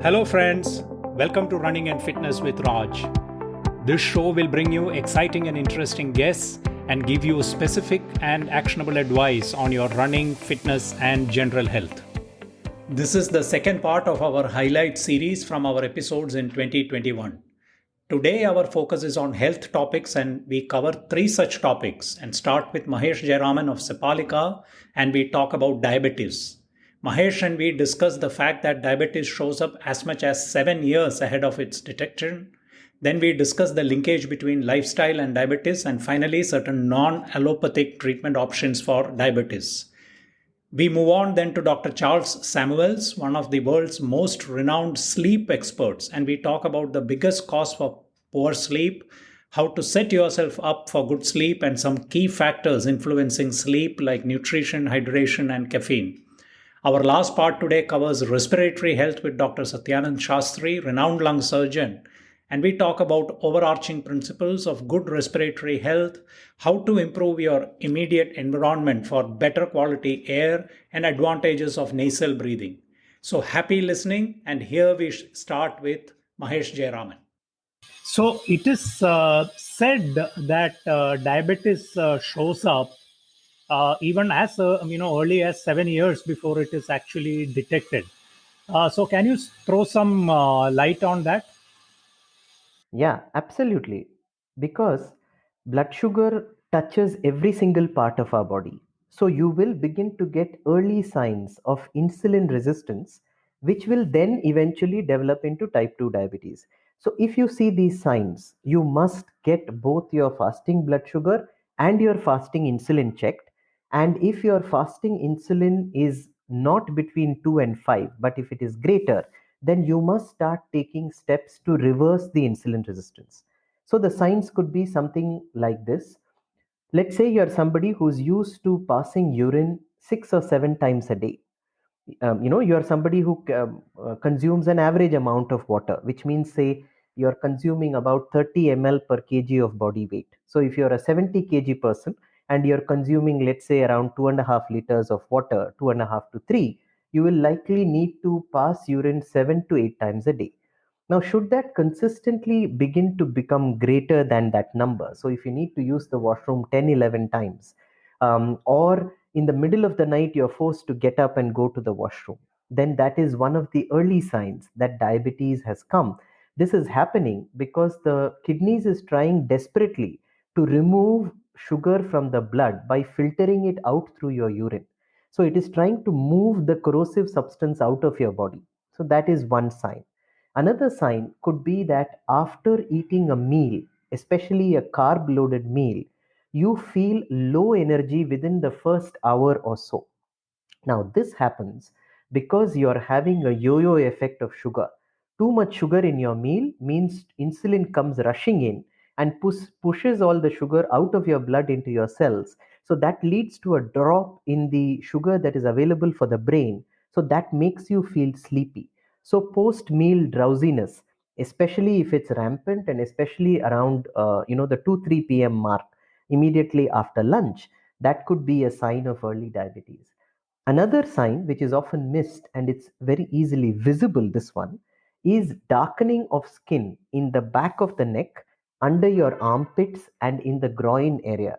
Hello friends, welcome to Running and Fitness with Raj. This show will bring you exciting and interesting guests and give you specific and actionable advice on your running, fitness and general health. This is the second part of our highlight series from our episodes in 2021. Today our focus is on health topics and we cover 3 such topics and start with Mahesh Jayaraman of Sepalika and we talk about diabetes. Mahesh and we discuss the fact that diabetes shows up as much as 7 years ahead of its detection. Then we discuss the linkage between lifestyle and diabetes and finally certain non-allopathic treatment options for diabetes. We move on then to Dr. Charles Samuels, one of the world's most renowned sleep experts, and we talk about the biggest cause for poor sleep, how to set yourself up for good sleep, and some key factors influencing sleep like nutrition, hydration, and caffeine. Our last part today covers respiratory health with Dr. Satyanand Shastri, renowned lung surgeon, and we talk about overarching principles of good respiratory health, how to improve your immediate environment for better quality air, and advantages of nasal breathing. So happy listening, and here we start with Mahesh Jayaraman. So it is said that diabetes shows up even as early as 7 years before it is actually detected. So can you throw some light on that? Yeah, absolutely. Because blood sugar touches every single part of our body. So you will begin to get early signs of insulin resistance, which will then eventually develop into type 2 diabetes. So if you see these signs, you must get both your fasting blood sugar and your fasting insulin checked. And if your fasting insulin is not between 2 and 5, but if it is greater, then you must start taking steps to reverse the insulin resistance. So the signs could be something like this. Let's say you're somebody who's used to passing urine 6 or 7 times a day. You're somebody who consumes an average amount of water, which means, say, you're consuming about 30 ml per kg of body weight. So if you're a 70 kg person and you're consuming, let's say, around 2.5 liters of water, 2.5 to 3, you will likely need to pass urine 7 to 8 times a day. Now, should that consistently begin to become greater than that number, so if you need to use the washroom 10, 11 times, or in the middle of the night you're forced to get up and go to the washroom, then that is one of the early signs that diabetes has come. This is happening because the kidneys is trying desperately to remove sugar from the blood by filtering it out through your urine. So it is trying to move the corrosive substance out of your body. So that is one sign. Another sign could be that after eating a meal, especially a carb loaded meal, you feel low energy within the first hour or so. Now, this happens because you're having a yo yo effect of sugar. Too much sugar in your meal means insulin comes rushing in and pushes all the sugar out of your blood into your cells. So, that leads to a drop in the sugar that is available for the brain. So, that makes you feel sleepy. So, post meal drowsiness, especially if it's rampant and especially around the 2-3 p.m. mark, immediately after lunch, that could be a sign of early diabetes. Another sign which is often missed and it's very easily visible, this one, is darkening of skin in the back of the neck, under your armpits, and in the groin area.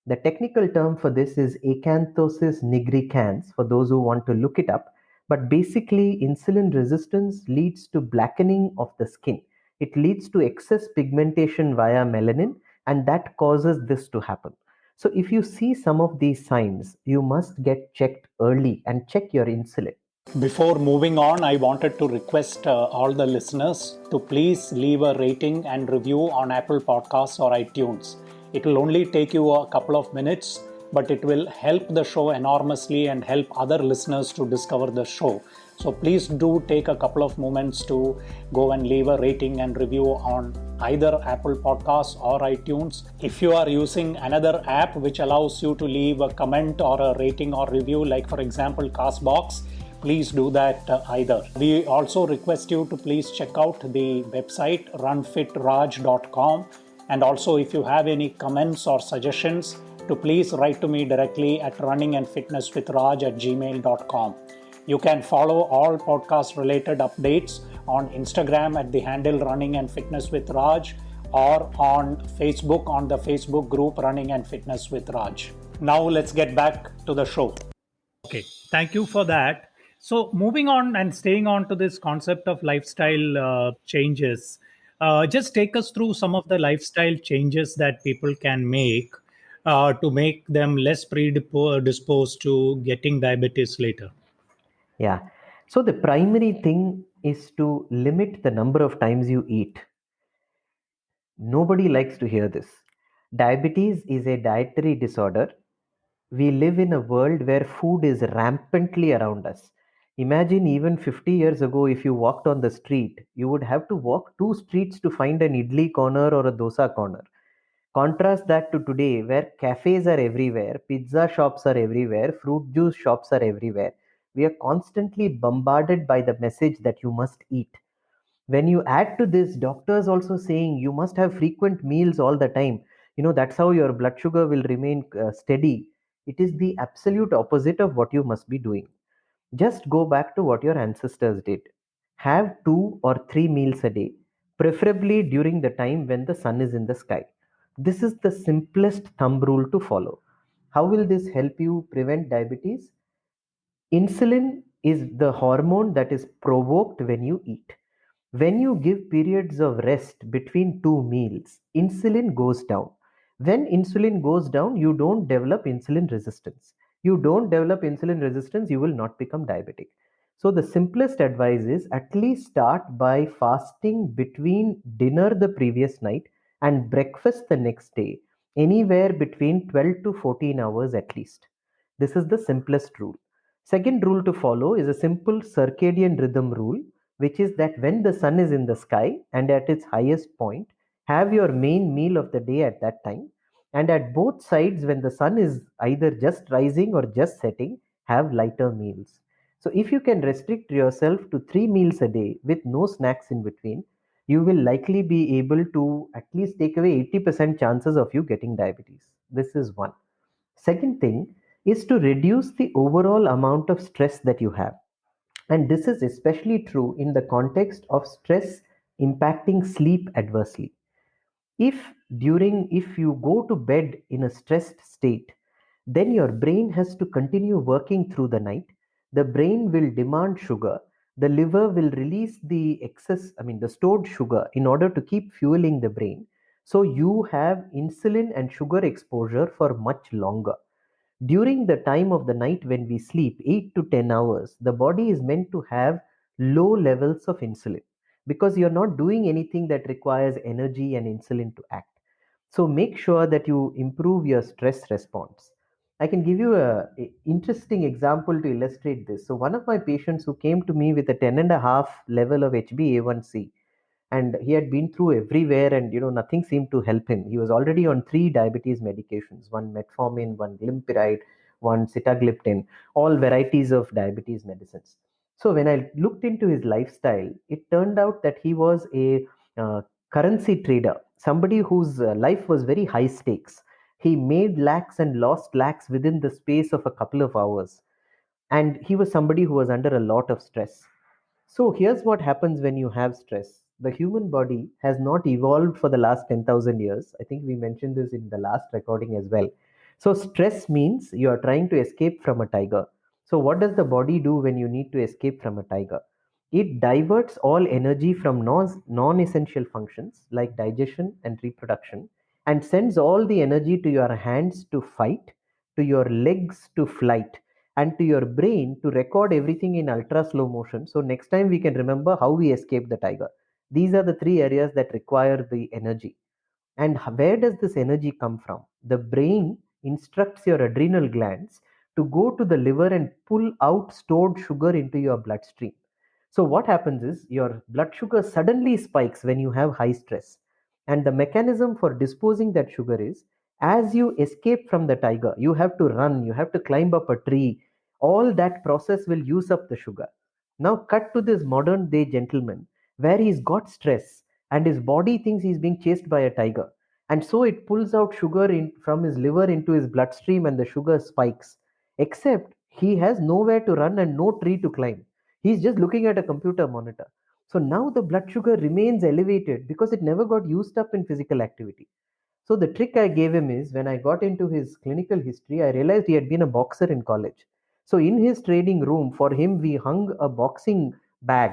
The technical term for this is acanthosis nigricans for those who want to look it up. But basically, insulin resistance leads to blackening of the skin. It leads to excess pigmentation via melanin, and that causes this to happen. So, if you see some of these signs, you must get checked early and check your insulin. Before moving on, I wanted to request all the listeners to please leave a rating and review on Apple Podcasts or iTunes. It will only take you a couple of minutes, but it will help the show enormously and help other listeners to discover the show. So please do take a couple of moments to go and leave a rating and review on either Apple Podcasts or iTunes. If you are using another app which allows you to leave a comment or a rating or review, like for example Castbox, please do that either. We also request you to please check out the website runfitraj.com, and also if you have any comments or suggestions, to please write to me directly at runningandfitnesswithraj@gmail.com. You can follow all podcast related updates on Instagram at the handle Running and Fitness with Raj, or on Facebook on the Facebook group Running and Fitness with Raj. Now let's get back to the show. Okay, thank you for that. So, moving on and staying on to this concept of lifestyle changes, just take us through some of the lifestyle changes that people can make to make them less predisposed to getting diabetes later. Yeah. So the primary thing is to limit the number of times you eat. Nobody likes to hear this. Diabetes is a dietary disorder. We live in a world where food is rampantly around us. Imagine even 50 years ago, if you walked on the street, you would have to walk two streets to find an idli corner or a dosa corner. Contrast that to today, where cafes are everywhere, pizza shops are everywhere, fruit juice shops are everywhere. We are constantly bombarded by the message that you must eat. When you add to this, doctors also saying you must have frequent meals all the time. That's how your blood sugar will remain steady. It is the absolute opposite of what you must be doing. Just go back to what your ancestors did. Have 2 or 3 meals a day, preferably during the time when the sun is in the sky. This is the simplest thumb rule to follow. How will this help you prevent diabetes? Insulin is the hormone that is provoked when you eat. When you give periods of rest between two meals, insulin goes down. When insulin goes down, you don't develop insulin resistance. You don't develop insulin resistance, you will not become diabetic. So, the simplest advice is at least start by fasting between dinner the previous night and breakfast the next day, anywhere between 12 to 14 hours at least. This is the simplest rule. Second rule to follow is a simple circadian rhythm rule, which is that when the sun is in the sky and at its highest point, have your main meal of the day at that time. And at both sides, when the sun is either just rising or just setting, have lighter meals. So, if you can restrict yourself to 3 meals a day with no snacks in between, you will likely be able to at least take away 80% chances of you getting diabetes. This is one. Second thing is to reduce the overall amount of stress that you have. And this is especially true in the context of stress impacting sleep adversely. If you go to bed in a stressed state, then your brain has to continue working through the night. The brain will demand sugar. The liver will release the excess, the stored sugar in order to keep fueling the brain. So you have insulin and sugar exposure for much longer. During the time of the night when we sleep, 8 to 10 hours, the body is meant to have low levels of insulin because you're not doing anything that requires energy and insulin to act. So make sure that you improve your stress response. I can give you a interesting example to illustrate this. So one of my patients who came to me with a 10.5 level of HbA1c, and he had been through everywhere, and nothing seemed to help him. He was already on three diabetes medications: one metformin, one glimepiride, one sitagliptin, all varieties of diabetes medicines. So when I looked into his lifestyle, it turned out that he was a currency trader, somebody whose life was very high stakes. He made lakhs and lost lakhs within the space of a couple of hours, and he was somebody who was under a lot of stress. So here's what happens when you have stress. The human body has not evolved for the last 10,000 years. I think we mentioned this in the last recording as well. So stress means you are trying to escape from a tiger. So what does the body do when you need to escape from a tiger? It diverts all energy from non-essential functions like digestion and reproduction and sends all the energy to your hands to fight, to your legs to flight, and to your brain to record everything in ultra slow motion. So next time we can remember how we escaped the tiger. These are the three areas that require the energy. And where does this energy come from? The brain instructs your adrenal glands to go to the liver and pull out stored sugar into your bloodstream. So, what happens is your blood sugar suddenly spikes when you have high stress. And the mechanism for disposing that sugar is as you escape from the tiger, you have to run, you have to climb up a tree. All that process will use up the sugar. Now, cut to this modern day gentleman where he's got stress and his body thinks he's being chased by a tiger, and so it pulls out sugar from his liver into his bloodstream and the sugar spikes, except he has nowhere to run and no tree to climb. He's just looking at a computer monitor. So now the blood sugar remains elevated because it never got used up in physical activity. So the trick I gave him is, when I got into his clinical history, I realized he had been a boxer in college. So in his training room, for him, we hung a boxing bag.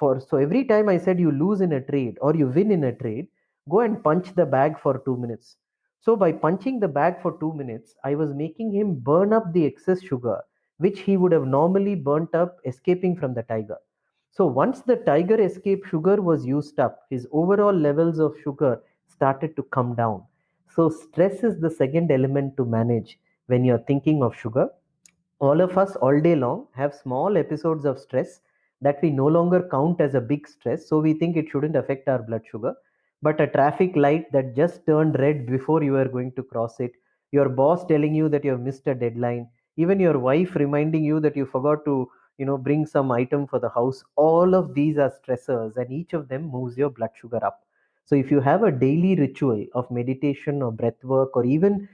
So every time I said, you lose in a trade or you win in a trade, go and punch the bag for 2 minutes. So by punching the bag for 2 minutes, I was making him burn up the excess sugar, which he would have normally burnt up escaping from the tiger. So once the tiger escape sugar was used up, his overall levels of sugar started to come down. So stress is the second element to manage when you're thinking of sugar. All of us all day long have small episodes of stress that we no longer count as a big stress, so we think it shouldn't affect our blood sugar. But a traffic light that just turned red before you were going to cross it, your boss telling you that you have missed a deadline, even your wife reminding you that you forgot to bring some item for the house, all of these are stressors and each of them moves your blood sugar up. So if you have a daily ritual of meditation or breath work or even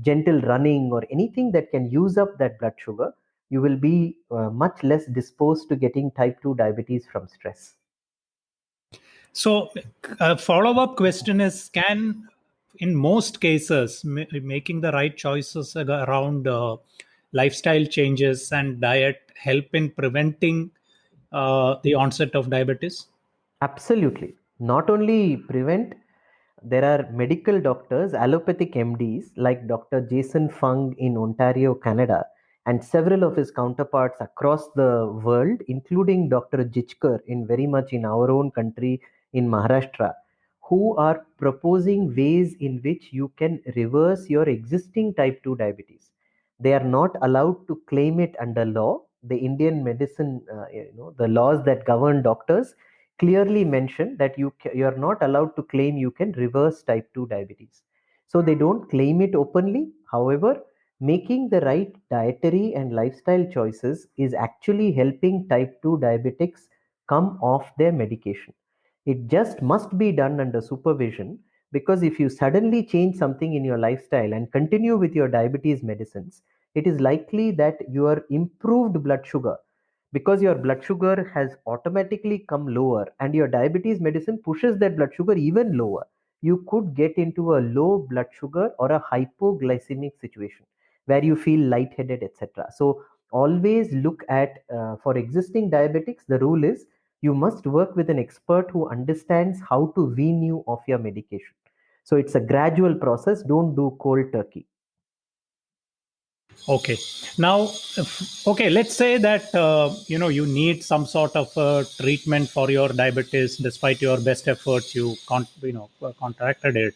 gentle running or anything that can use up that blood sugar, you will be much less disposed to getting type 2 diabetes from stress. So, a follow up question is, can, in most cases, making the right choices around lifestyle changes and diet help in preventing the onset of diabetes? Absolutely. Not only prevent, there are medical doctors, allopathic MDs like Dr. Jason Fung in Ontario, Canada, and several of his counterparts across the world, including Dr. Jichkar in very much in our own country in Maharashtra, who are proposing ways in which you can reverse your existing type 2 diabetes. They are not allowed to claim it under law. The Indian medicine, the laws that govern doctors clearly mention that you are not allowed to claim you can reverse type 2 diabetes. So they don't claim it openly. However, making the right dietary and lifestyle choices is actually helping type 2 diabetics come off their medication. It just must be done under supervision, because if you suddenly change something in your lifestyle and continue with your diabetes medicines, it is likely that your improved blood sugar, because your blood sugar has automatically come lower and your diabetes medicine pushes that blood sugar even lower, you could get into a low blood sugar or a hypoglycemic situation where you feel lightheaded, etc. So always look at, for existing diabetics, the rule is you must work with an expert who understands how to wean you off your medication. So it's a gradual process. Don't do cold turkey. Okay. Now, okay, let's say that you need some sort of treatment for your diabetes. Despite your best efforts, you can't contracted it.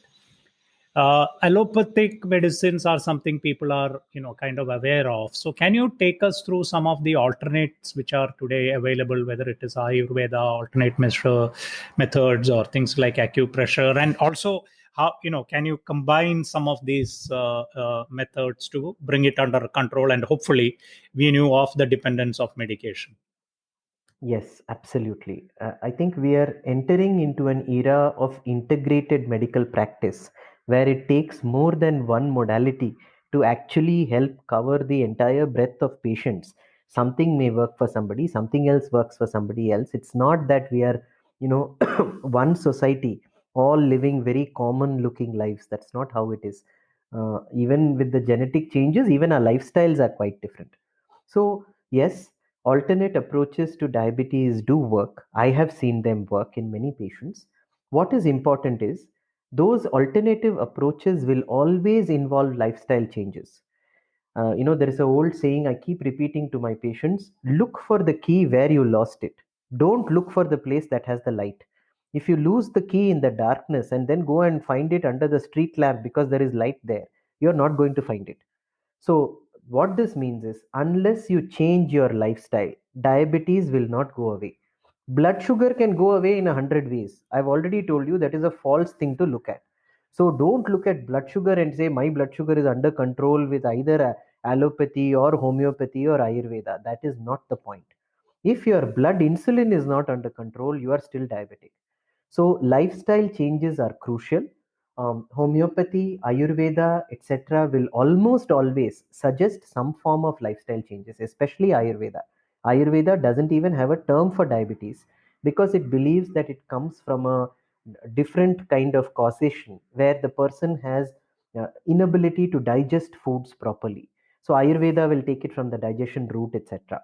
Allopathic medicines are something people are kind of aware of. So can you take us through some of the alternates which are today available, whether it is Ayurveda, alternate measure methods, or things like acupressure, and also how can you combine some of these methods to bring it under control and hopefully wean you off the dependence of medication? Yes, absolutely. I think we are entering into an era of integrated medical practice where it takes more than one modality to actually help cover the entire breadth of patients. Something may work for somebody, something else works for somebody else. It's not that we are, one society, all living very common looking lives. That's not how it is. Even with the genetic changes, even our lifestyles are quite different. So, yes, alternate approaches to diabetes do work. I have seen them work in many patients. What is important is those alternative approaches will always involve lifestyle changes. There is a old saying I keep repeating to my patients: look for the key where you lost it. Don't look for the place that has the light. If you lose the key in the darkness and then go and find it under the street lamp because there is light there, you're not going to find it. So, what this means is, unless you change your lifestyle, diabetes will not go away. Blood sugar can go away in 100 ways. I've already told you that is a false thing to look at. So, don't look at blood sugar and say, my blood sugar is under control with either allopathy or homeopathy or Ayurveda. That is not the point. If your blood insulin is not under control, you are still diabetic. So, lifestyle changes are crucial. Homeopathy, Ayurveda, etc., will almost always suggest some form of lifestyle changes, especially Ayurveda. Ayurveda doesn't even have a term for diabetes because it believes that it comes from a different kind of causation where the person has inability to digest foods properly. So Ayurveda will take it from the digestion route, etc.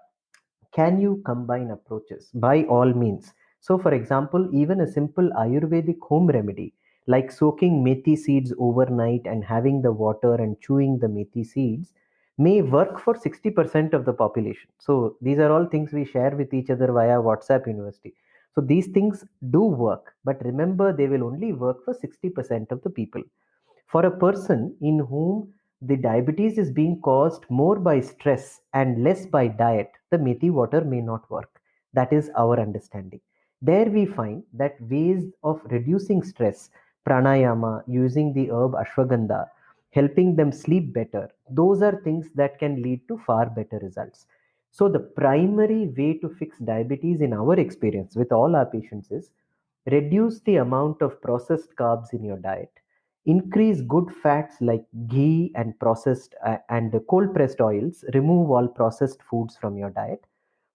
Can you combine approaches? By all means. So, for example, even a simple Ayurvedic home remedy like soaking methi seeds overnight and having the water and chewing the methi seeds may work for 60% of the population. So, these are all things we share with each other via WhatsApp University. So, these things do work, but remember, they will only work for 60% of the people. For a person in whom the diabetes is being caused more by stress and less by diet, the methi water may not work. That is our understanding. There we find that ways of reducing stress, pranayama, using the herb ashwagandha, helping them sleep better, those are things that can lead to far better results. So, the primary way to fix diabetes in our experience with all our patients is reduce the amount of processed carbs in your diet, increase good fats like ghee and processed and cold pressed oils, remove all processed foods from your diet,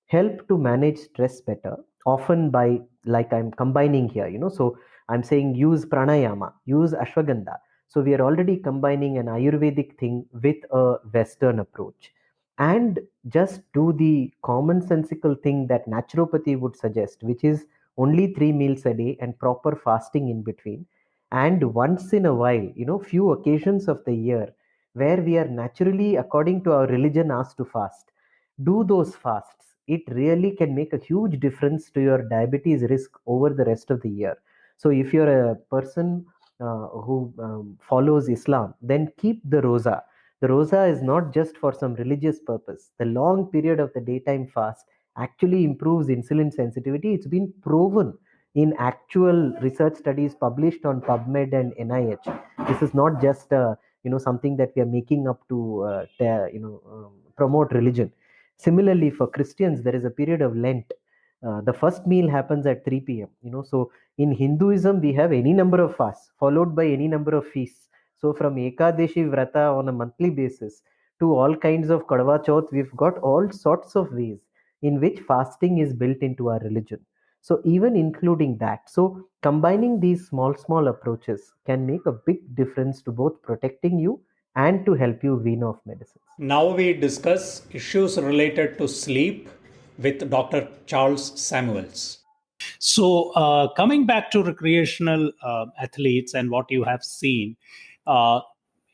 help to manage stress better, often by, like I'm combining here, so I'm saying use pranayama, use ashwagandha. So we are already combining an ayurvedic thing with a western approach, and just do the commonsensical thing that naturopathy would suggest, which is only 3 meals a day and proper fasting in between. And once in a while, few occasions of the year where we are naturally, according to our religion, asked to fast, do those fasts. It really can make a huge difference to your diabetes risk over the rest of the year. So if you're a person who follows Islam, then keep the roza. The roza is not just for some religious purpose. The long period of the daytime fast actually improves insulin sensitivity. It's been proven in actual research studies published on PubMed and NIH. This is not just something that we are making up to promote religion. Similarly, for Christians, there is a period of Lent. The first meal happens at 3 p.m. So in Hinduism, we have any number of fasts followed by any number of feasts. So from Ekadashi Vrata on a monthly basis to all kinds of Kadwa Chauth, we've got all sorts of ways in which fasting is built into our religion. So even including that, so combining these small approaches can make a big difference to both protecting you and to help you wean off medicines. Now we discuss issues related to sleep with Dr. Charles Samuels. So, coming back to recreational athletes and what you have seen, uh,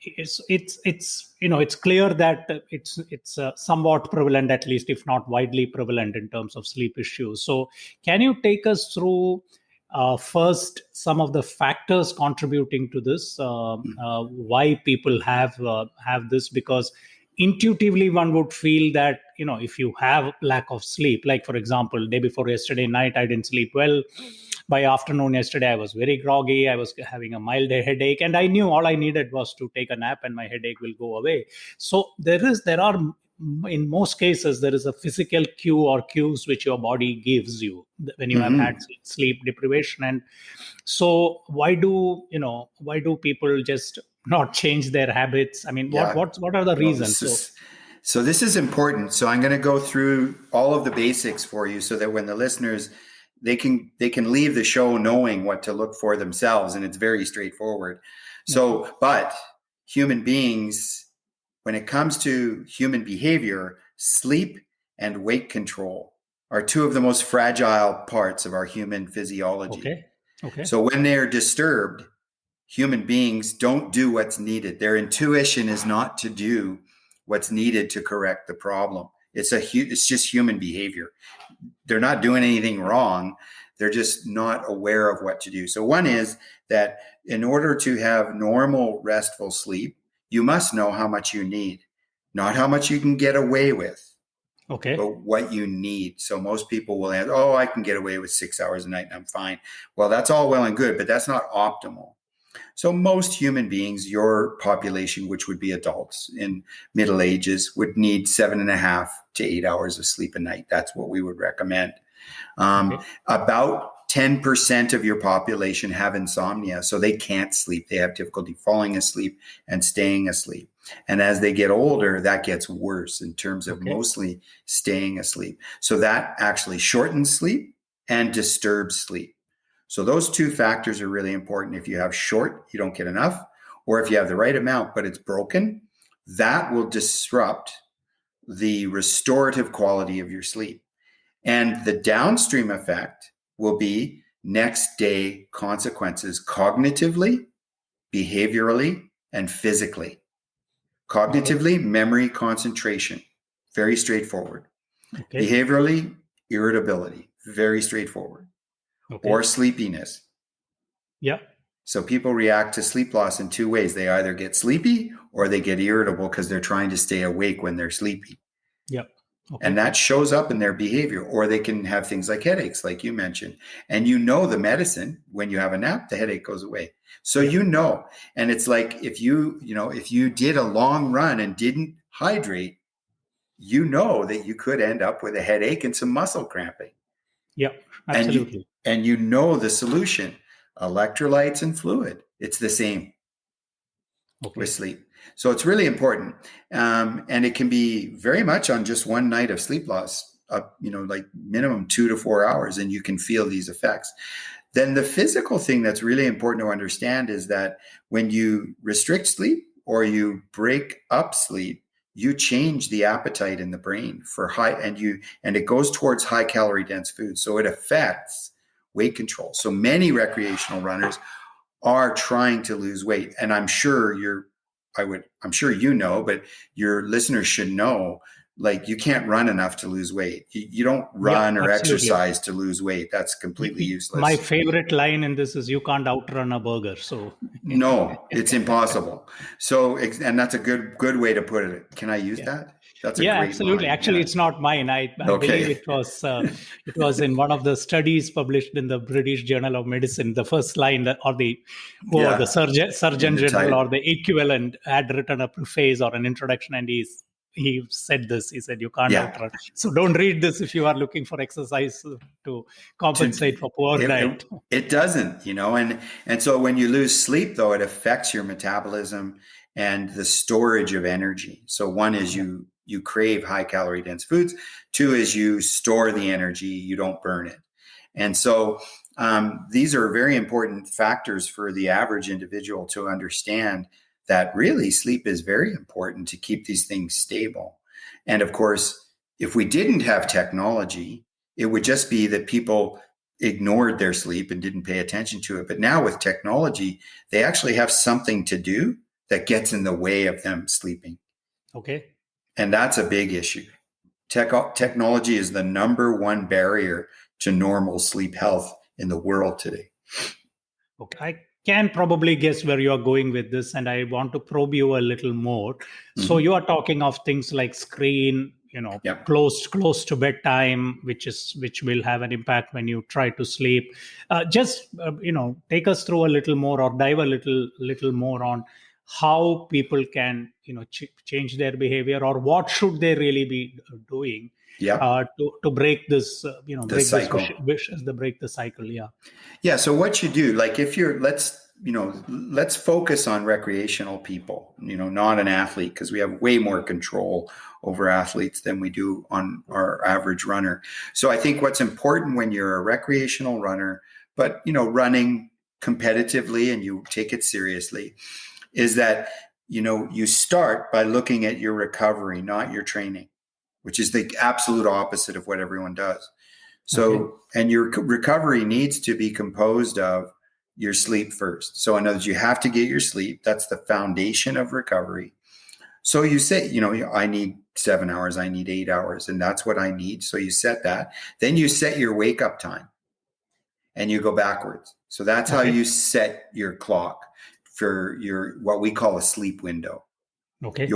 it's clear that it's somewhat prevalent, at least if not widely prevalent, in terms of sleep issues. So, can you take us through first some of the factors contributing to this? Why people have this? Because intuitively one would feel that if you have lack of sleep, like for example, day before yesterday night I didn't sleep well. By afternoon yesterday I was very groggy, I was having a mild headache, and I knew all I needed was to take a nap and my headache will go away. So there are, in most cases, there is a physical cue or cues which your body gives you when you have had sleep deprivation. And so why do people just not change their habits? I mean, Yeah. what are the Well, reasons? So this is important. So I'm going to go through all of the basics for you so that when the listeners, they can leave the show knowing what to look for themselves, and it's very straightforward. So, but human beings, when it comes to human behavior, sleep and weight control are two of the most fragile parts of our human physiology. Okay. So when they're disturbed, human beings don't do what's needed. Their intuition is not to do what's needed to correct the problem. It's just human behavior. They're not doing anything wrong. They're just not aware of what to do. So one is that in order to have normal, restful sleep, you must know how much you need, not how much you can get away with, but what you need. So most people will answer, oh, I can get away with 6 hours a night and I'm fine. Well, that's all well and good, but that's not optimal. So most human beings, your population, which would be adults in middle ages, would need 7.5 to 8 hours of sleep a night. That's what we would recommend. About 10% of your population have insomnia, so they can't sleep. They have difficulty falling asleep and staying asleep. And as they get older, that gets worse in terms of mostly staying asleep. So that actually shortens sleep and disturbed sleep. So those two factors are really important. If you have short, you don't get enough, or if you have the right amount, but it's broken, that will disrupt the restorative quality of your sleep. And the downstream effect will be next day consequences cognitively, behaviorally, and physically. Cognitively, memory, concentration, very straightforward. Okay. Behaviorally, irritability, very straightforward. Okay. Or sleepiness. Yeah. So people react to sleep loss in two ways. They either get sleepy or they get irritable because they're trying to stay awake when they're sleepy. Yeah. Okay. And that shows up in their behavior. Or they can have things like headaches, like you mentioned. And you know the medicine, when you have a nap, the headache goes away. So you know. And it's like if you did a long run and didn't hydrate, you know that you could end up with a headache and some muscle cramping. Yeah, absolutely. And you know the solution. Electrolytes and fluid. It's the same with sleep. So it's really important. And it can be very much on just one night of sleep loss, like minimum 2 to 4 hours, and you can feel these effects. Then the physical thing that's really important to understand is that when you restrict sleep or you break up sleep, you change the appetite in the brain for and it goes towards high calorie dense foods. So it affects weight control. So many recreational runners are trying to lose weight. And I'm sure you know, but your listeners should know, like, you can't run enough to lose weight. You don't run or exercise to lose weight. That's completely useless. My favorite line in this is, you can't outrun a burger. So no, it's impossible. So, and that's a good way to put it. Can I use that? That's a great absolutely. line. Actually, it's not mine. I believe it was in one of the studies published in the British Journal of Medicine. The first line, the Surgeon General or the equivalent had written a preface or an introduction, and he said this. He said, you can't outrun. So don't read this if you are looking for exercise to compensate for poor diet. It doesn't, and so when you lose sleep, though, it affects your metabolism and the storage of energy. So one is you crave high calorie dense foods. Two is you store the energy, you don't burn it. And so these are very important factors for the average individual to understand, that really sleep is very important to keep these things stable. And of course, if we didn't have technology, it would just be that people ignored their sleep and didn't pay attention to it. But now with technology, they actually have something to do that gets in the way of them sleeping. Okay. And that's a big issue. Technology is the number one barrier to normal sleep health in the world today. Okay. I can probably guess where you are going with this, and I want to probe you a little more. Mm-hmm. So you are talking of things like screen, close to bedtime, which will have an impact when you try to sleep. Take us through a little more, or dive a little more on how people can change their behavior, or what should they really be doing to break this break the cycle. So what you do, like, if you're let's focus on recreational people, not an athlete, because we have way more control over athletes than we do on our average runner. So I think what's important when you're a recreational runner, but running competitively and you take it seriously, is that you start by looking at your recovery, not your training, which is the absolute opposite of what everyone does. So, and your recovery needs to be composed of your sleep first. So in other words, you have to get your sleep. That's the foundation of recovery. So you say, I need 7 hours, I need 8 hours, and that's what I need. So you set that. Then you set your wake up time and you go backwards. So that's how you set your clock for your, what we call a sleep window. Okay.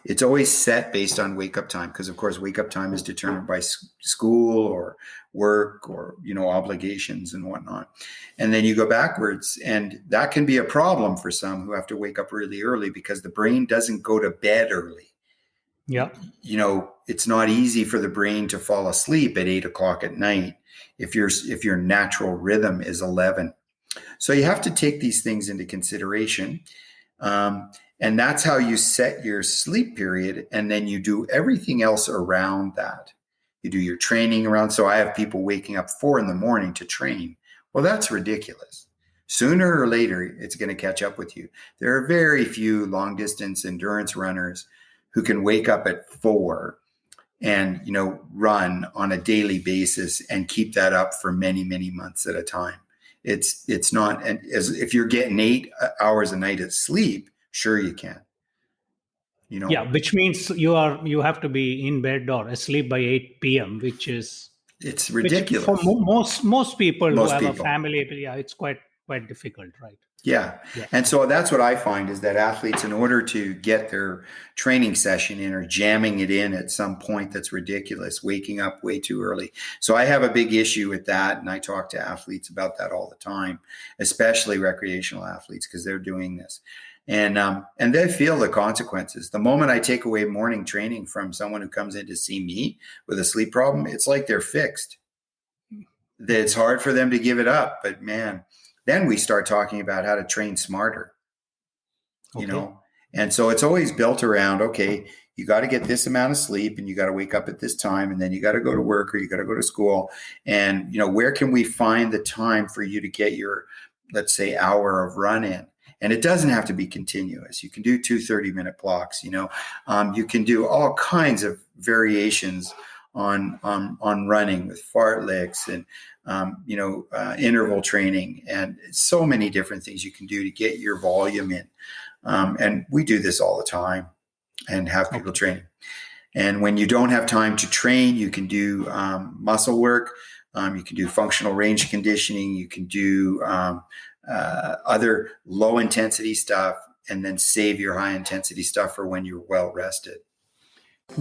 It's always set based on wake up time, because of course wake up time is determined by school or work or obligations and whatnot. And then you go backwards, and that can be a problem for some who have to wake up really early, because the brain doesn't go to bed early. Yeah. It's not easy for the brain to fall asleep at 8 o'clock at night if your natural rhythm is 11. So you have to take these things into consideration. And that's how you set your sleep period. And then you do everything else around that. You do your training around. So I have people waking up 4 a.m. to train. Well, that's ridiculous. Sooner or later, it's going to catch up with you. There are very few long distance endurance runners who can wake up at 4 and, run on a daily basis and keep that up for many, many months at a time. It's not, and if you're getting 8 hours a night of sleep, sure you can. Yeah, which means you have to be in bed or asleep by 8 p.m., which is it's ridiculous for most people who have a people. family. Yeah, it's quite difficult, right? Yeah. And so that's what I find is that athletes, in order to get their training session in, are jamming it in at some point that's ridiculous, waking up way too early. So I have a big issue with that. And I talk to athletes about that all the time, especially recreational athletes, because they're doing this. And they feel the consequences. The moment I take away morning training from someone who comes in to see me with a sleep problem, it's like they're fixed. It's hard for them to give it up. But man, then we start talking about how to train smarter, And so it's always built around, okay, you got to get this amount of sleep and you got to wake up at this time and then you got to go to work or you got to go to school. And, where can we find the time for you to get your, let's say, hour of run in? And it doesn't have to be continuous. You can do 2 30-minute blocks, you can do all kinds of variations on running with fartleks and, interval training and so many different things you can do to get your volume in. And we do this all the time and have people training. And when you don't have time to train, you can do muscle work. You can do functional range conditioning. You can do other low intensity stuff, and then save your high intensity stuff for when you're well rested.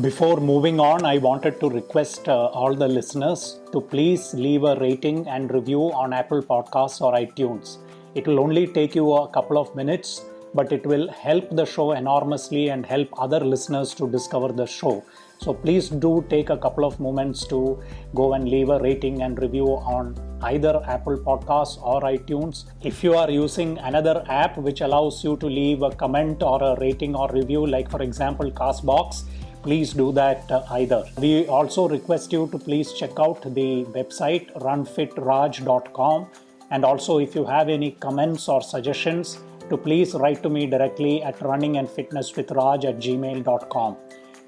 Before moving on, I wanted to request all the listeners to please leave a rating and review on Apple Podcasts or iTunes. It will only take you a couple of minutes, but it will help the show enormously and help other listeners to discover the show. So please do take a couple of moments to go and leave a rating and review on either Apple Podcasts or iTunes. If you are using another app which allows you to leave a comment or a rating or review, like for example Castbox, please do that either. We also request you to please check out the website runfitraj.com, and also if you have any comments or suggestions, to please write to me directly at runningandfitnesswithraj@gmail.com.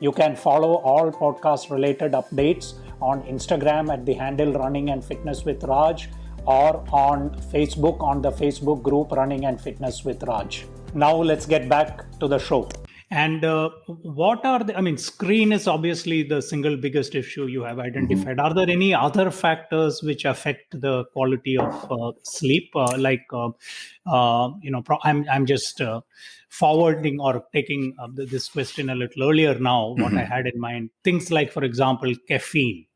You can follow all podcast related updates on Instagram at the handle Running and Fitness with Raj, or on Facebook on the Facebook group Running and Fitness with Raj. Now let's get back to the show. And what are screen is obviously the single biggest issue you have identified. Are there any other factors which affect the quality of sleep? I'm just forwarding or taking this question a little earlier now, what I had in mind. Things like, for example, caffeine.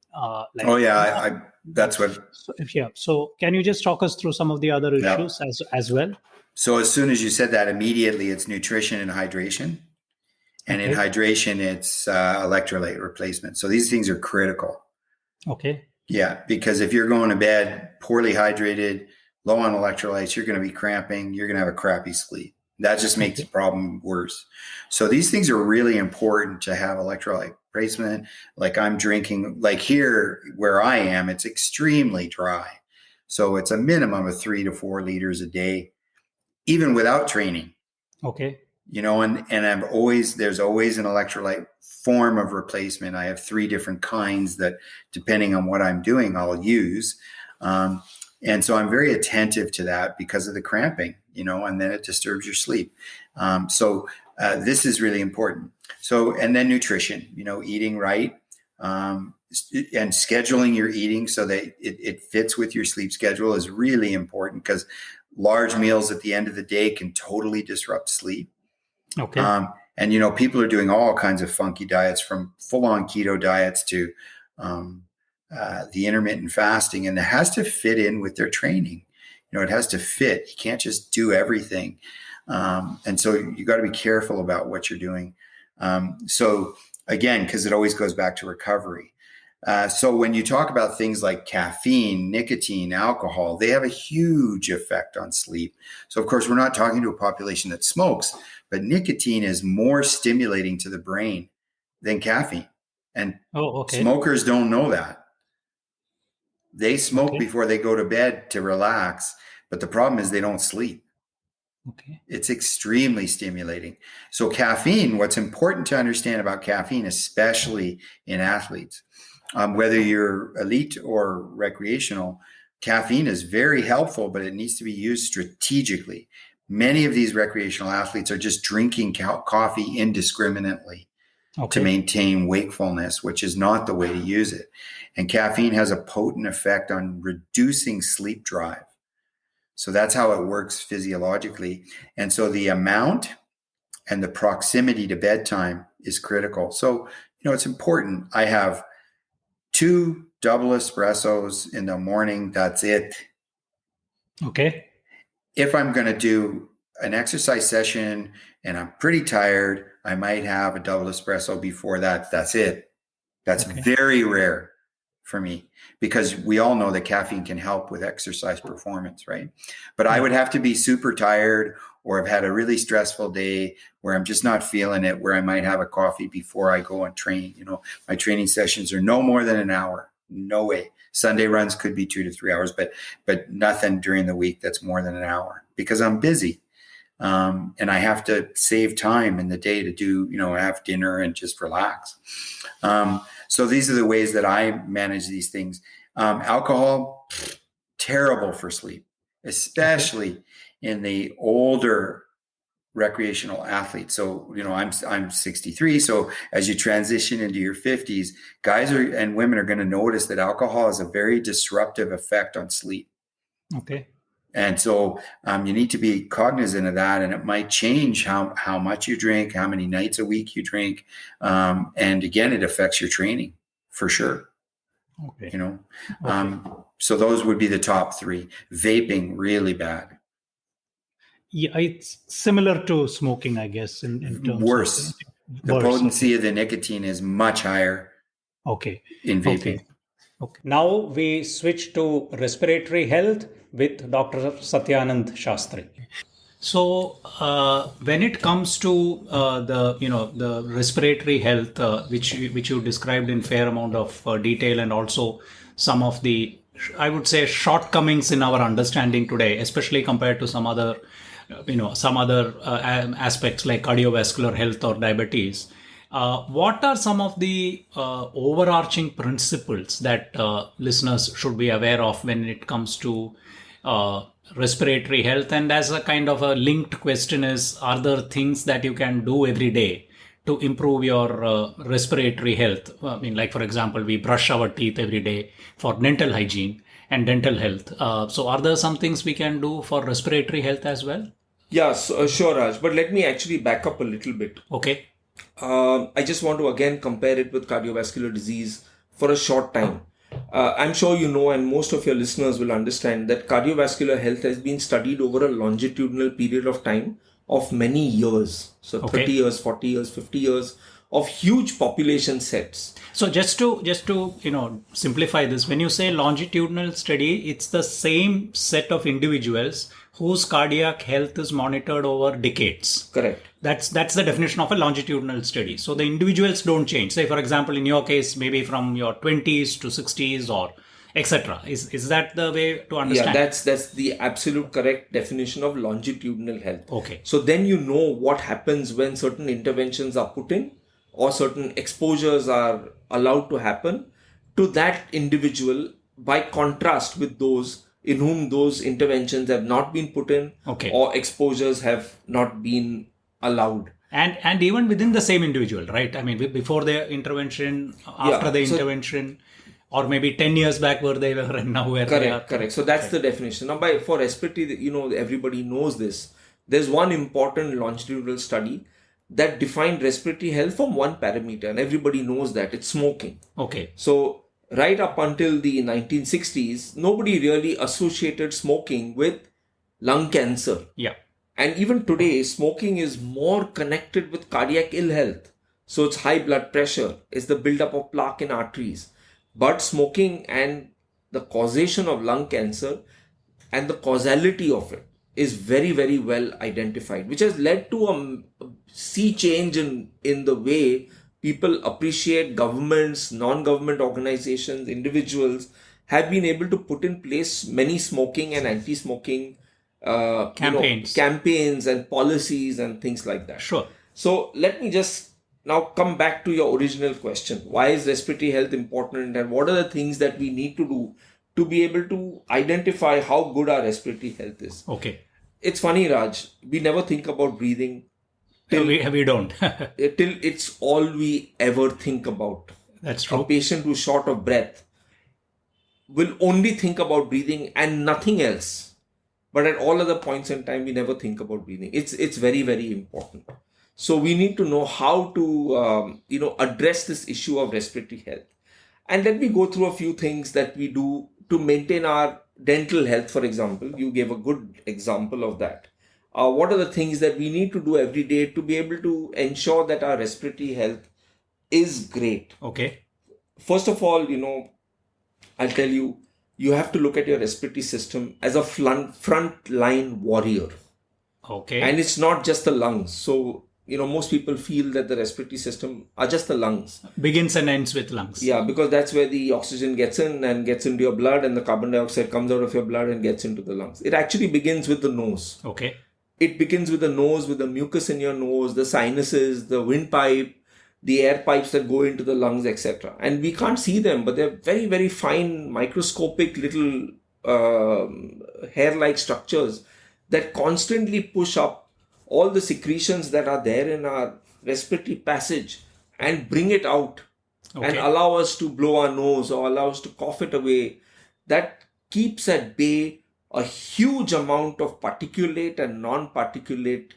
That's what. So can you just talk us through some of the other issues as well? So as soon as you said that, immediately it's nutrition and hydration. And in hydration, it's electrolyte replacement. So these things are critical. Okay. Yeah, because if you're going to bed poorly hydrated, low on electrolytes, you're going to be cramping. You're going to have a crappy sleep. That just makes the problem worse. So these things are really important to have electrolyte replacement. Like I'm drinking, like here where I am, it's extremely dry. So it's a minimum of 3 to 4 liters a day, even without training. Okay. And there's always an electrolyte form of replacement. I have 3 different kinds that, depending on what I'm doing, I'll use. And so I'm very attentive to that because of the cramping, and then it disturbs your sleep. So this is really important. So, and then nutrition, eating right, and scheduling your eating so that it fits with your sleep schedule is really important, because large meals at the end of the day can totally disrupt sleep. Okay. And, people are doing all kinds of funky diets, from full-on keto diets to the intermittent fasting, and it has to fit in with their training. It has to fit. You can't just do everything. And so you got to be careful about what you're doing. So again, because it always goes back to recovery. So when you talk about things like caffeine, nicotine, alcohol, they have a huge effect on sleep. So of course, we're not talking to a population that smokes, but nicotine is more stimulating to the brain than caffeine. And okay. smokers don't know that. They smoke Okay. before they go to bed to relax, but the problem is they don't sleep. Okay. It's extremely stimulating. So caffeine, what's important to understand about caffeine, especially in athletes, whether you're elite or recreational, caffeine is very helpful, but it needs to be used strategically. Many of these recreational athletes are just drinking coffee indiscriminately to maintain wakefulness, which is not the way to use it. And caffeine has a potent effect on reducing sleep drive. So that's how it works physiologically. And so the amount and the proximity to bedtime is critical. So, it's important. I have 2 double espressos in the morning. That's it. Okay. If I'm going to do an exercise session and I'm pretty tired, I might have a double espresso before that. That's it. That's very rare for me, because we all know that caffeine can help with exercise performance, right? But I would have to be super tired, or have had a really stressful day where I'm just not feeling it, where I might have a coffee before I go and train. My training sessions are no more than an hour. No way. Sunday runs could be 2 to 3 hours, but nothing during the week that's more than an hour, because I'm busy. And I have to save time in the day to do, have dinner and just relax. So these are the ways that I manage these things. Alcohol, terrible for sleep, especially in the older recreational athletes. So, I'm 63. So as you transition into your 50s, guys and women are going to notice that alcohol has a very disruptive effect on sleep. Okay. And so you need to be cognizant of that, and it might change how much you drink, how many nights a week you drink. And again, it affects your training for sure. Okay. So those would be the top 3. Vaping, really bad. Yeah, it's similar to smoking, I guess, in terms worse. The potency of the nicotine is much higher. In vaping. Okay. Now we switch to respiratory health with Dr. Satyanand Shastri. So when it comes to the respiratory health, which you described in fair amount of detail, and also some of the, I would say, shortcomings in our understanding today, especially compared to some other aspects like cardiovascular health or diabetes. What are some of the overarching principles that listeners should be aware of when it comes to respiratory health? And as a kind of a linked question is, are there things that you can do every day to improve your respiratory health? I mean, like, for example, we brush our teeth every day for dental hygiene and dental health. So are there some things we can do for respiratory health as well? Yeah, sure, Raj. But let me actually back up a little bit. Okay. I just want to again compare it with cardiovascular disease for a short time. I'm sure you know, and most of your listeners will understand, that cardiovascular health has been studied over a longitudinal period of time of many years. So 30 years, 40 years, 50 years of huge population sets. So just to simplify this, when you say longitudinal study, it's the same set of individuals whose cardiac health is monitored over decades. Correct. That's the definition of a longitudinal study. So the individuals don't change. Say, for example, in your case, maybe from your 20s to 60s or etc. Is that the way to understand? Yeah, that's the absolute correct definition of longitudinal health. Okay. So then you know what happens when certain interventions are put in, or certain exposures are allowed to happen to that individual, by contrast with those in whom those interventions have not been put in, or exposures have not been allowed. And even within the same individual, right? I mean, before the intervention, after the intervention, or maybe 10 years back where they were and now where they are. Correct. So that's the definition. Now, for respiratory, everybody knows this. There's one important longitudinal study that defined respiratory health from one parameter, and everybody knows that it's smoking. Okay. So right up until the 1960s, nobody really associated smoking with lung cancer. Yeah. And even today, smoking is more connected with cardiac ill health. So it's high blood pressure, it's the buildup of plaque in arteries. But smoking and the causation of lung cancer and the causality of it is very, very well identified, which has led to a sea change in the way people appreciate, governments, non-government organizations, individuals have been able to put in place many smoking and anti-smoking campaigns and policies and things like that. Sure. So let me just now come back to your original question. Why is respiratory health important, and what are the things that we need to do to be able to identify how good our respiratory health is? Okay. It's funny, Raj, we never think about breathing. We don't. Till it's all we ever think about. That's true. A patient who's short of breath will only think about breathing and nothing else. But at all other points in time, we never think about breathing. It's very, very important. So we need to know how to, address this issue of respiratory health. And let me go through a few things that we do to maintain our dental health, for example. You gave a good example of that. What are the things that we need to do every day to be able to ensure that our respiratory health is great? Okay. First of all, I'll tell you, you have to look at your respiratory system as a front line warrior. Okay. And it's not just the lungs. So, most people feel that the respiratory system are just the lungs. Begins and ends with lungs. Yeah, because that's where the oxygen gets in and gets into your blood, and the carbon dioxide comes out of your blood and gets into the lungs. It actually begins with the nose. Okay. It begins with the nose, with the mucus in your nose, the sinuses, the windpipe, the air pipes that go into the lungs, etc. And we can't see them, but they're very, very fine, microscopic little hair-like structures that constantly push up all the secretions that are there in our respiratory passage and bring it out and allow us to blow our nose or allow us to cough it away. That keeps at bay a huge amount of particulate and non-particulate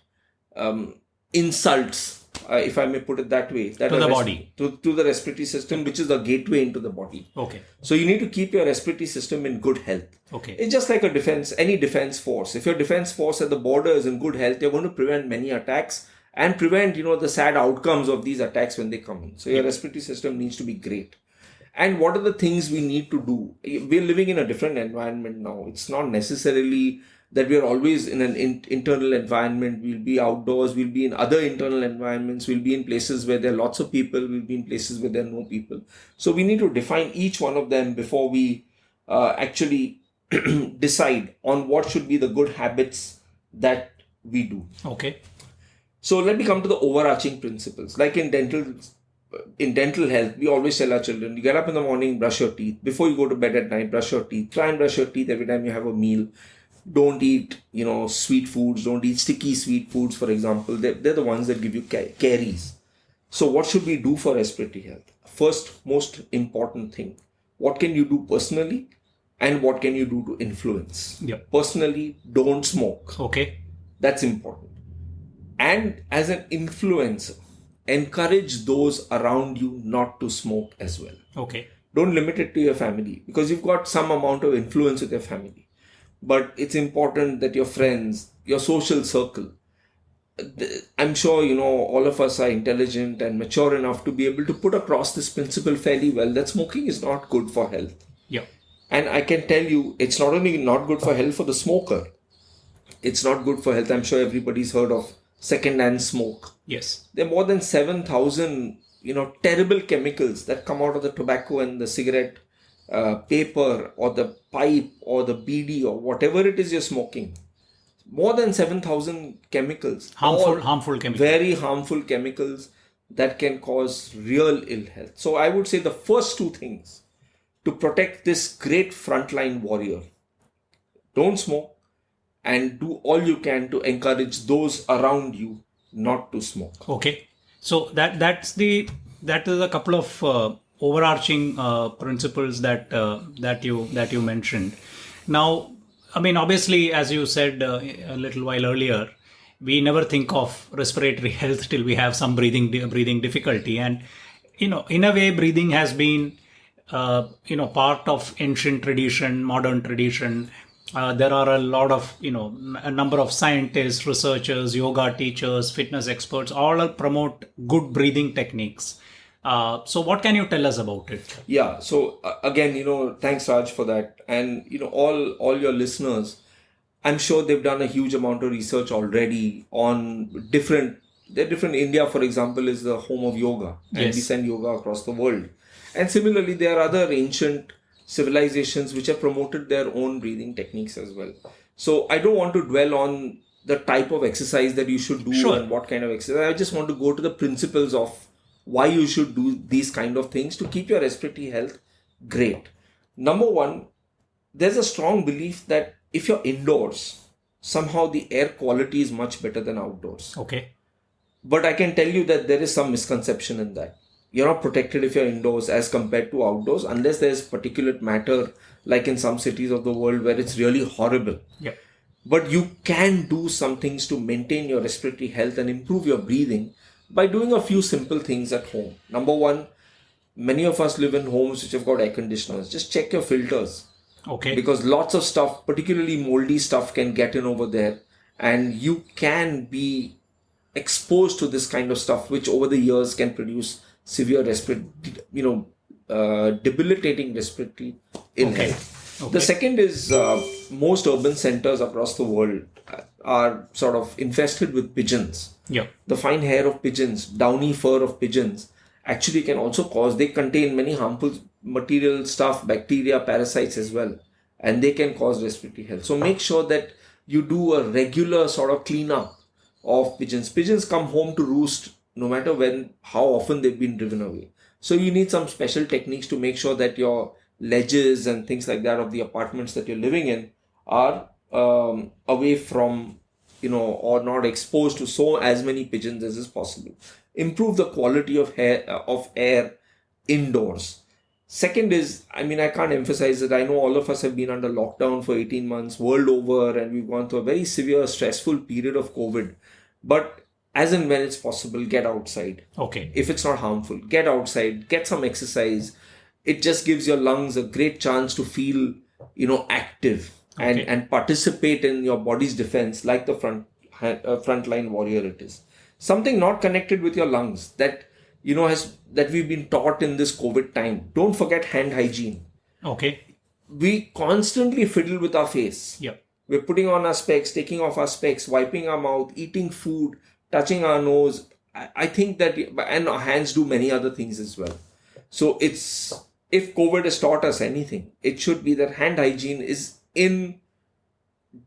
insults, if I may put it that way, that to the body, to the respiratory system, which is the gateway into the body. Okay. So you need to keep your respiratory system in good health. Okay. It's just like any defense force. If your defense force at the border is in good health, you're going to prevent many attacks and prevent, the sad outcomes of these attacks when they come in. So your respiratory system needs to be great. And what are the things we need to do? We're living in a different environment now. It's not necessarily that we are always in an internal environment. We'll be outdoors. We'll be in other internal environments. We'll be in places where there are lots of people. We'll be in places where there are no people. So we need to define each one of them before we actually decide on what should be the good habits that we do. Okay. So let me come to the overarching principles. Like in dental health, we always tell our children, you get up in the morning, brush your teeth. Before you go to bed at night, brush your teeth. Try and brush your teeth every time you have a meal. Don't eat, sweet foods. Don't eat sticky sweet foods, for example. They're the ones that give you caries. So what should we do for respiratory health? First, most important thing. What can you do personally? And what can you do to influence? Yeah. Personally, don't smoke. Okay. That's important. And as an influencer, encourage those around you not to smoke as well. Okay. Don't limit it to your family, because you've got some amount of influence with your family. But it's important that your friends, your social circle, I'm sure, all of us are intelligent and mature enough to be able to put across this principle fairly well, that smoking is not good for health. Yeah. And I can tell you, it's not only not good for health for the smoker, it's not good for health. I'm sure everybody's heard of second-hand smoke. Yes. There are more than 7,000, terrible chemicals that come out of the tobacco and the cigarette paper or the pipe or the BD or whatever it is you're smoking. More than 7,000 chemicals. Harmful chemicals. Very harmful chemicals that can cause real ill health. So I would say the first two things to protect this great frontline warrior: don't smoke, and do all you can to encourage those around you not to smoke. Okay. So that is a couple of overarching principles that you mentioned. Now, I mean, obviously, as you said a little while earlier, we never think of respiratory health till we have some breathing difficulty, and in a way, breathing has been part of ancient tradition, modern tradition. There are a lot of a number of scientists, researchers, yoga teachers, fitness experts, all promote good breathing techniques. So what can you tell us about it? Yeah. So again, thanks Raj for that. And, all your listeners, I'm sure they've done a huge amount of research already on different, They're different. India, for example, is the home of yoga, and we send yoga across the world. And similarly, there are other ancient civilizations which have promoted their own breathing techniques as well. So I don't want to dwell on the type of exercise that you should do and what kind of exercise. I just want to go to the principles of why you should do these kind of things to keep your respiratory health great. Number one, there's a strong belief that if you're indoors, somehow the air quality is much better than outdoors. Okay. But I can tell you that there is some misconception in that. You're not protected if you're indoors as compared to outdoors, unless there's particulate matter, like in some cities of the world where it's really horrible. Yeah. But you can do some things to maintain your respiratory health and improve your breathing by doing a few simple things at home. Number one, many of us live in homes which have got air conditioners. Just check your filters. Okay. Because lots of stuff, particularly moldy stuff, can get in over there, and you can be exposed to this kind of stuff, which over the years can produce severe respiratory, debilitating respiratory illness. Okay. The second is most urban centers across the world are sort of infested with pigeons. Yeah. The fine hair of pigeons, downy fur of pigeons, actually can also they contain many harmful material stuff, bacteria, parasites as well, and they can cause respiratory health. So make sure that you do a regular sort of cleanup of pigeons. Pigeons come home to roost no matter how often they've been driven away. So you need some special techniques to make sure that your ledges and things like that of the apartments that you're living in are away from, or not exposed to as many pigeons as is possible. Improve the quality of air indoors. Second is, I can't emphasize it. I know all of us have been under lockdown for 18 months world over, and we've gone through a very severe, stressful period of COVID. But as and when it's possible, get outside. Okay. If it's not harmful, get outside, get some exercise. It just gives your lungs a great chance to feel, active and participate in your body's defense like the frontline warrior it is. Something not connected with your lungs that that we've been taught in this COVID time. Don't forget hand hygiene. Okay. We constantly fiddle with our face. Yeah. We're putting on our specs, taking off our specs, wiping our mouth, eating food, touching our nose. I think that, and our hands do many other things as well. So if COVID has taught us anything, it should be that hand hygiene is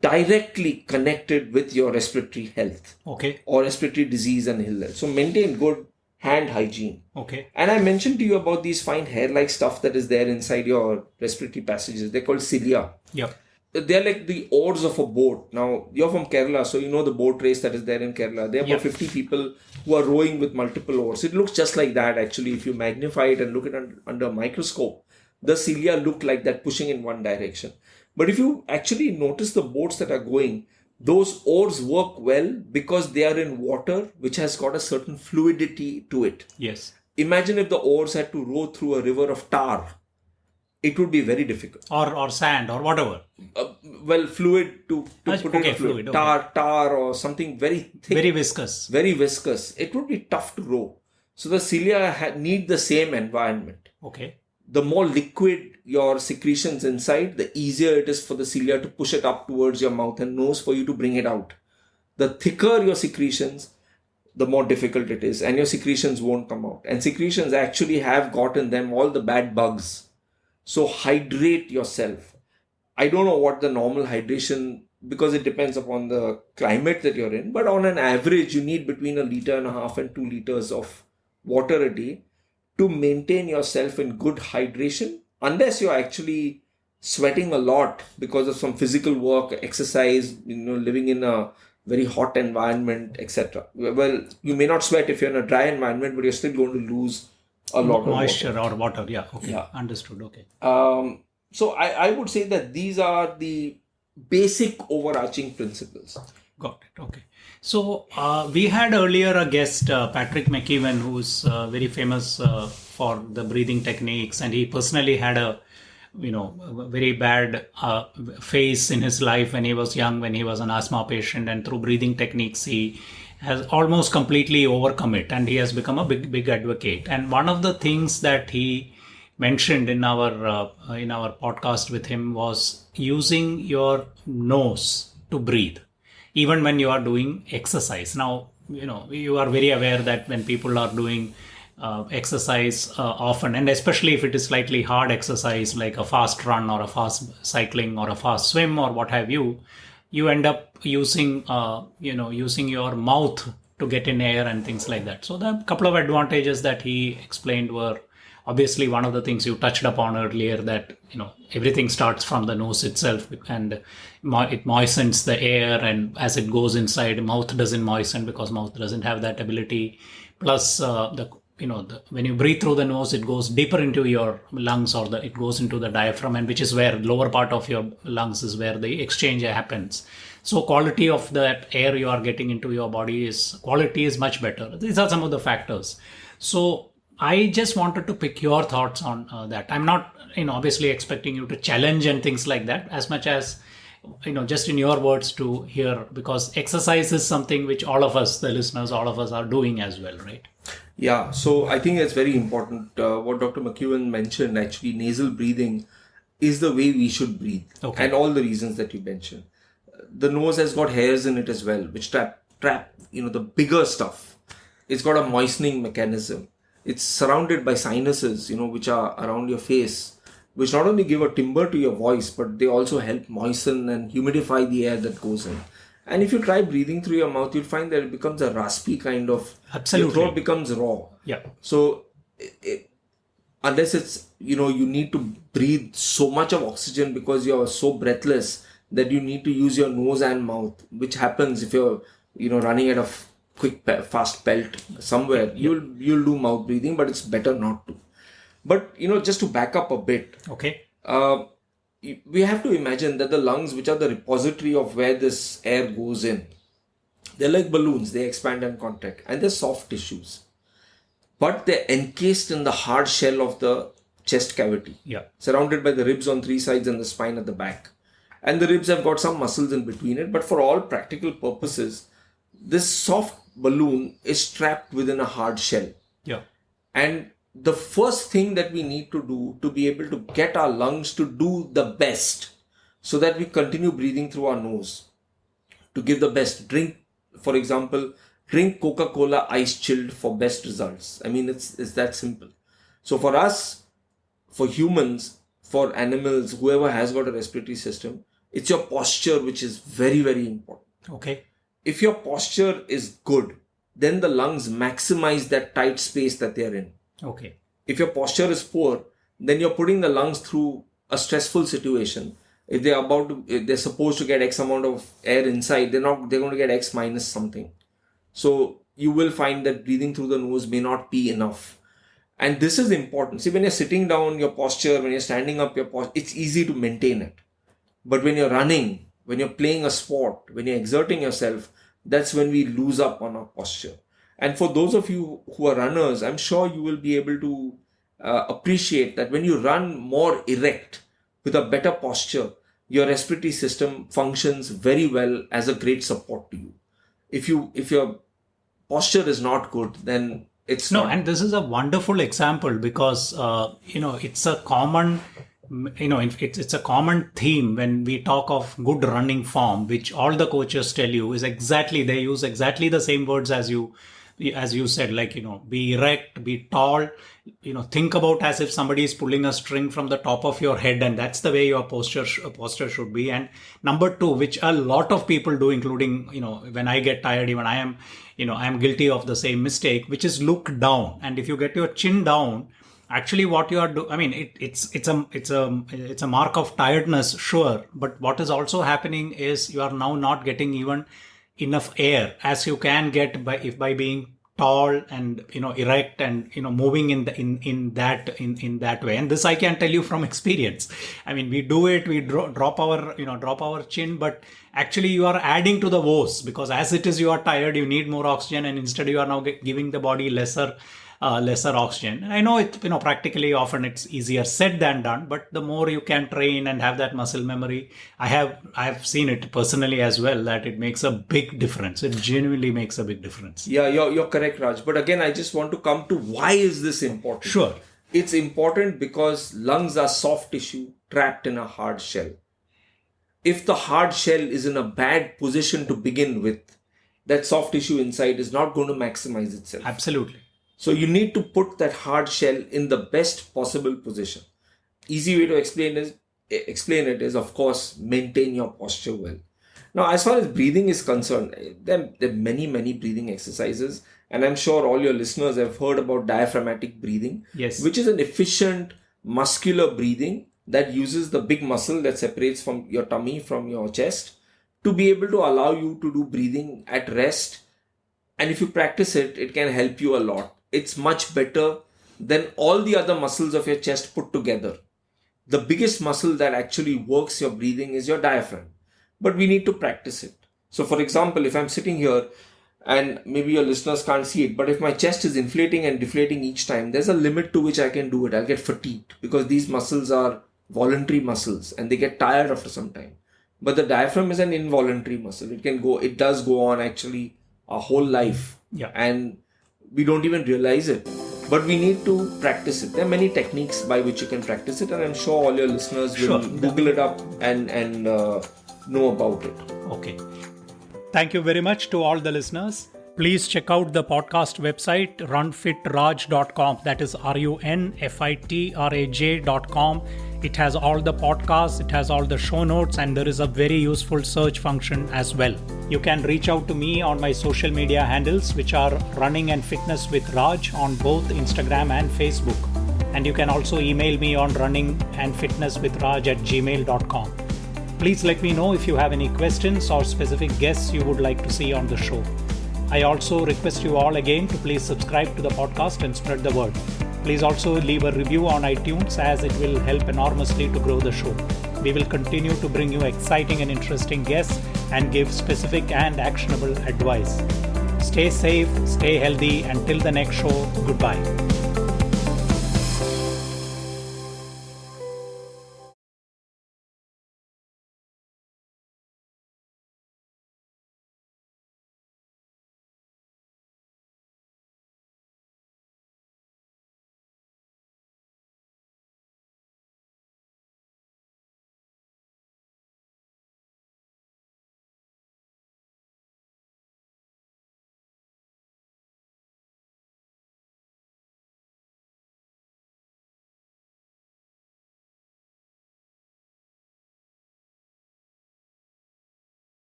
directly connected with your respiratory health. Okay. Or respiratory disease and ill health. So maintain good hand hygiene. Okay. And I mentioned to you about these fine hair-like stuff that is there inside your respiratory passages. They're called cilia. Yeah. They're like the oars of a boat. Now, you're from Kerala, so you know the boat race that is there in Kerala. There are about 50 people who are rowing with multiple oars. It looks just like that, actually. If you magnify it and look at it under a microscope, the cilia look like that, pushing in one direction. But if you actually notice the boats that are going, those oars work well because they are in water which has got a certain fluidity to it. Yes. Imagine if the oars had to row through a river of tar. It would be very difficult. Or sand or whatever. Fluid to put it in fluid. Okay. Tar or something very thick. Very viscous. Very viscous. It would be tough to row. So the cilia need the same environment. Okay. The more liquid your secretions inside, the easier it is for the cilia to push it up towards your mouth and nose for you to bring it out. The thicker your secretions, the more difficult it is, and your secretions won't come out. And secretions actually have got in them all the bad bugs. So hydrate yourself. I don't know what the normal hydration, because it depends upon the climate that you're in, but on an average, you need between 1.5 liters and 2 liters of water a day to maintain yourself in good hydration, unless you're actually sweating a lot because of some physical work, exercise, living in a very hot environment, etc. Well, you may not sweat if you're in a dry environment, but you're still going to lose a lot of moisture or water. Yeah. Okay. Yeah. Understood. Okay. So I would say that these are the basic overarching principles. Got it. Okay. So we had earlier a guest, Patrick McKeown, who's very famous for the breathing techniques, and he personally had a very bad phase in his life when he was young, when he was an asthma patient, and through breathing techniques he has almost completely overcome it, and he has become a big advocate. And one of the things that he mentioned in our podcast with him was using your nose to breathe, even when you are doing exercise. Now, you are very aware that when people are doing exercise often, and especially if it is slightly hard exercise like a fast run or a fast cycling or a fast swim or what have you, you end up using using your mouth to get in air and things like that. So the couple of advantages that he explained were obviously one of the things you touched upon earlier, that everything starts from the nose itself, and it moistens the air, and as it goes inside, mouth doesn't moisten because mouth doesn't have that ability. Plus when you breathe through the nose, it goes deeper into your lungs, or it goes into the diaphragm, and which is where lower part of your lungs is where the exchange happens. So quality of that air you are getting into your body is much better. These are some of the factors. So I just wanted to pick your thoughts on that. I'm not obviously expecting you to challenge and things like that, as much as just in your words to hear, because exercise is something which all of us, the listeners, all of us are doing as well, right? Yeah, so I think it's very important. What Dr. McEwen mentioned, actually, nasal breathing is the way we should breathe. Okay. And all the reasons that you mentioned. The nose has got hairs in it as well, which trap the bigger stuff. It's got a moistening mechanism. It's surrounded by sinuses, which are around your face, which not only give a timbre to your voice, but they also help moisten and humidify the air that goes in. And if you try breathing through your mouth, you'll find that it becomes a raspy kind of... Absolutely. Your throat becomes raw. Yeah. So, unless it's, you need to breathe so much of oxygen because you're so breathless that you need to use your nose and mouth, which happens if you're, running at a quick, fast pelt somewhere, you'll do mouth breathing, but it's better not to. But, just to back up a bit. Okay. We have to imagine that the lungs, which are the repository of where this air goes in, they're like balloons. They expand and contract, and they're soft tissues. But they're encased in the hard shell of the chest cavity, surrounded by the ribs on three sides and the spine at the back. And the ribs have got some muscles in between it. But for all practical purposes, this soft balloon is trapped within a hard shell. Yeah. And the first thing that we need to do to be able to get our lungs to do the best, so that we continue breathing through our nose, to give the best, for example, drink Coca-Cola ice chilled for best results. I mean, it's that simple. So for us, for humans, for animals, whoever has got a respiratory system, it's your posture which is very, very important. Okay. If your posture is good, then the lungs maximize that tight space that they're in. Okay. If your posture is poor, then you're putting the lungs through a stressful situation. If they're supposed to get X amount of air inside, they're going to get X minus something. So you will find that breathing through the nose may not be enough. And this is important. See, when you're sitting down, your posture, when you're standing up, your posture, it's easy to maintain it. But when you're running, when you're playing a sport, when you're exerting yourself, that's when we lose up on our posture. And for those of you who are runners, I'm sure you will be able to appreciate that when you run more erect with a better posture, your respiratory system functions very well as a great support to you. If your posture is not good, then it's not. And this is a wonderful example because it's a common it's a common theme when we talk of good running form, which all the coaches tell you is they use exactly the same words as you said, like, be erect, be tall, think about as if somebody is pulling a string from the top of your head, and that's the way your posture should be. And number two, which a lot of people do, including, when I get tired, even I am guilty of the same mistake, which is look down. And if you get your chin down, actually what you are doing, I mean, it's a mark of tiredness, sure. But what is also happening is you are now not getting even enough air as you can get by being tall and erect and moving in that way. And this I can tell you from experience. I mean, we do it, we drop our chin, but actually you are adding to the woes, because as it is you are tired, you need more oxygen, and instead you are now giving the body lesser oxygen. And I know it, practically often it's easier said than done, but the more you can train and have that muscle memory, I have seen it personally as well, that it makes a big difference. It genuinely makes a big difference. Yeah, you're correct, Raj. But again, I just want to come to why is this important? Sure. It's important because lungs are soft tissue trapped in a hard shell. If the hard shell is in a bad position to begin with, that soft tissue inside is not going to maximize itself. Absolutely. So you need to put that hard shell in the best possible position. Easy way to explain it is, of course, maintain your posture well. Now, as far as breathing is concerned, there are many breathing exercises, and I'm sure all your listeners have heard about diaphragmatic breathing, Yes. which is an efficient muscular breathing that uses the big muscle that separates from your tummy from your chest to be able to allow you to do breathing at rest. And if you practice it, it can help you a lot. It's much better than all the other muscles of your chest put together. The biggest muscle that actually works your breathing is your diaphragm. But we need to practice it. So for example, if I'm sitting here and maybe your listeners can't see it, but if my chest is inflating and deflating each time, there's a limit to which I can do it. I'll get fatigued because these muscles are voluntary muscles and they get tired after some time. But the diaphragm is an involuntary muscle. It does go on actually our whole life. Yeah. And we don't even realize it. But we need to practice it. There are many techniques by which you can practice it, and I'm sure all your listeners will Google it up and know about it. Okay. Thank you very much to all the listeners. Please check out the podcast website runfitraj.com. That is runfitraj.com. It has all the podcasts, it has all the show notes, and there is a very useful search function as well. You can reach out to me on my social media handles, which are Running and Fitness with Raj on both Instagram and Facebook. And you can also email me on runningandfitnesswithraj@gmail.com. Please let me know if you have any questions or specific guests you would like to see on the show. I also request you all again to please subscribe to the podcast and spread the word. Please also leave a review on iTunes, as it will help enormously to grow the show. We will continue to bring you exciting and interesting guests and give specific and actionable advice. Stay safe, stay healthy. Until the next show, goodbye.